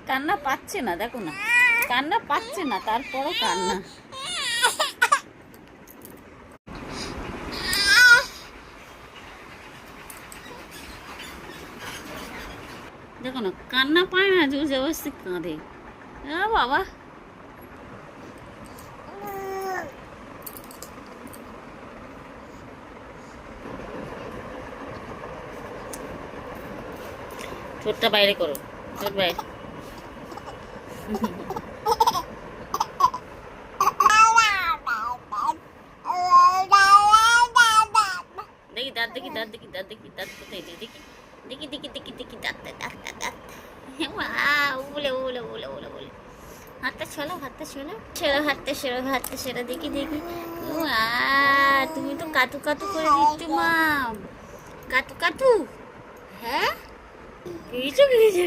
কান্না পাচ্ছে না, দেখো না, কান্না পাচ্ছে না, তারপরও কান্না। দেখো না, কান্না পায় না, জোর জবরদস্তি কাঁদে। বাবা, ঠোঁটটা বাইরে করো, ঠোঁট বাইরে। দেখি দাঁত, দেখি দাঁত, দেখি দাঁত, দেখি দাঁত কোথায়, দেখি দেখি দেখি দেখি দেখি দাঁত, দাঁত দাঁত। বলে বলে বলে বলে বলে হাতটা ছড়ো, হাতটা ছড়ো, ছড়ো হাতটা, ছড়ো হাতটা, ছড়ো, দেখি দেখি। তুমি তো কাতু কাতু করে দিচ্ছ মাম, কাতু কাতু। হ্যাঁ, কিছু কিছু